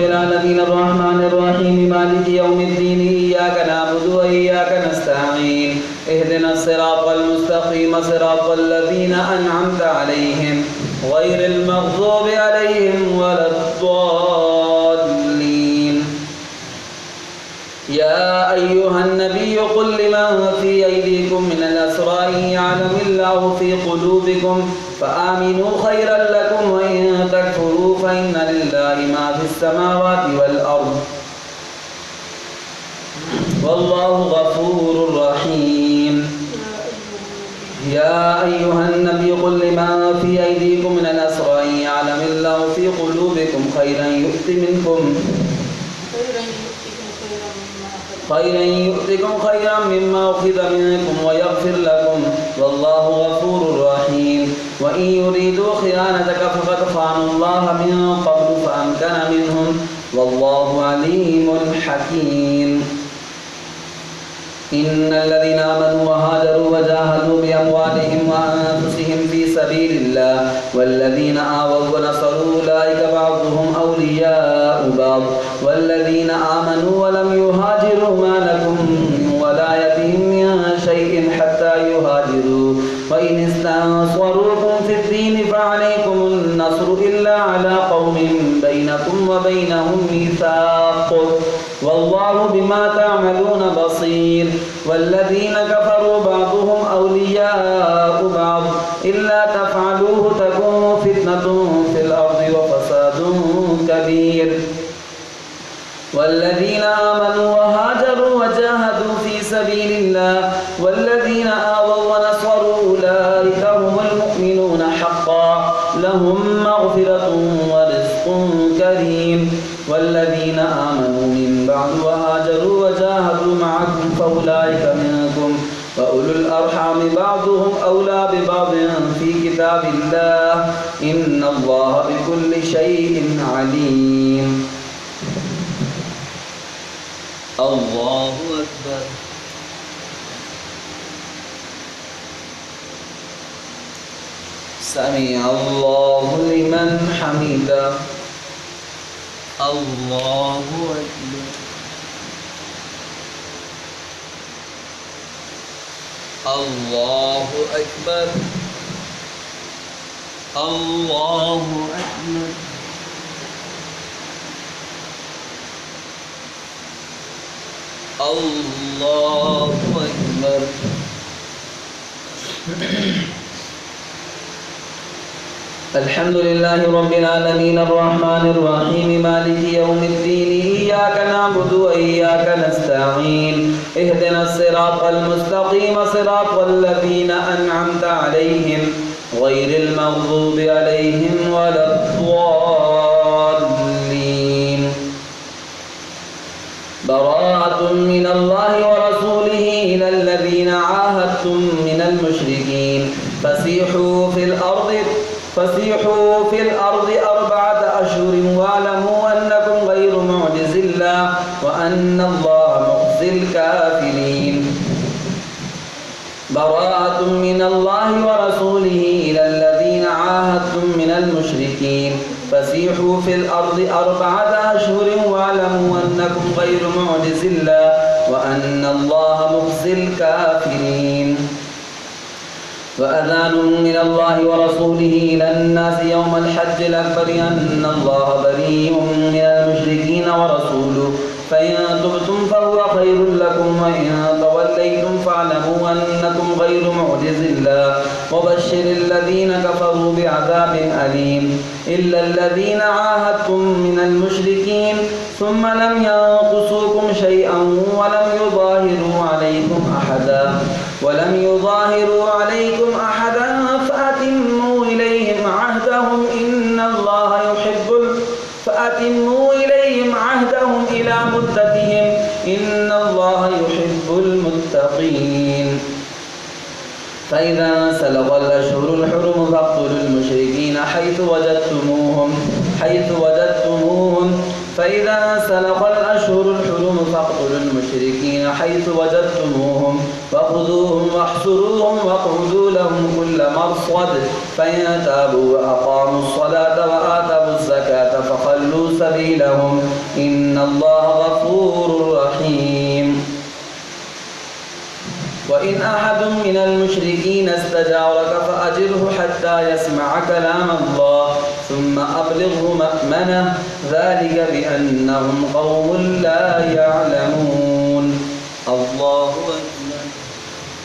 العالمين الرحمن الرحيم مالك يوم الدين إياك نعبد وإياك نستعين اهدنا الصراط المستقيم صراط الذين أنعمت عليهم غير المغضوب عليهم ولا الضالين. يا أيها النبي قل لمن في أيديكم من الأسرى إن يعلم الله في قلوبكم فآمنوا خيرا لكم وإن تكفروا فإن لله ما في السماوات والأرض والله غفور رحيم. يا أيها النبي قل لمن في أيديكم من الأسرى إن يعلم الله في قلوبكم خيرا يؤتكم خيرا مما أخذ منكم ويغفر لكم والله غفور رحيم. وإن يريدوا خيانتك فقد خانوا الله من قبل فأمكن منهم والله عليم حكيم. إن الذين آمنوا وهاجروا وجاهدوا بأموالهم وأنفسهم في سبيل الله والذين آووا ونصروا أولئك بعضهم أولياء بعض والذين آمنوا ولم يهاجروا ما لكم من ولايتهم من شيء حتى يهاجروا وإن استنصروكم في الدين فعليكم النصر إلا على قوم بينكم وبينهم ميثاق والله بما تعملون بصير. والذين كفروا بعضهم أولياء بعض إلا تفعلوه تكون فتنة في الأرض وفساد كبير. والذين آمنوا وهاجروا وجاهدوا في سبيل الله والذين آووا ونصروا أولئك هم المؤمنون حقا لهم مغفرة ورزق كريم. والذين آمنوا من بعد وهاجروا وجاهدوا معكم فأولئك منكم وأولو الأرحام بعضهم أولى ببعض في كتاب الله إن الله بكل شيء عليم. الله أكبر. سمع الله لمن حمده. الله أكبر. الله أكبر. الله أكبر. الله أكبر. الحمد لله رب العالمين الرحمن الرحيم مالك يوم الدين إياك نعبد وإياك نستعين اهدنا الصراط المستقيم صراط الذين أنعمت عليهم غير المغضوب عليهم ولا الضالين. براءة من الله ورسوله إلى الذين عاهدتم من المشركين فسيحوا في الأرض 4 أشهر واعلموا أنكم غير معجز الله وأن الله مخزي الكافرين. براءة من الله ورسوله إلى الذين عاهدتم من المشركين فسيحوا في الأرض 4 أشهر واعلموا أنكم غير معجز الله وأن الله مخزي الكافرين. وأذان من الله ورسوله إلى الناس يوم الحج الأكبر أن الله بريء من المشركين ورسوله فإن تبتم فهو خير لكم وإن توليتم فاعلموا أنكم غير معجز الله وبشر الذين كفروا بعذاب أليم. إلا الذين عاهدتم من المشركين ثم لم ينقصوكم شيئا ولم يظاهروا عليكم أحدا فأتموا إليهم عهدهم إلى مدتهم إن الله يحب المتقين. فإذا سلغ الأشهر الحرم فاقتلوا المشركين حيث وجدتموهم فإذا سلغ الأشهر الحرم فاقتلوا المشركين حيث وجدتموهم فخذوهم واحصروهم واقعدوا لهم كل مرصد فإن تابوا وأقاموا الصلاة وآتوا الزكاة فخلوا سبيلهم إن الله غفور رحيم. وإن أحد من المشركين استجارك فأجره حتى يسمع كلام الله ثم أبلغه مأمنه ذلك بأنهم قوم لا يعلمون.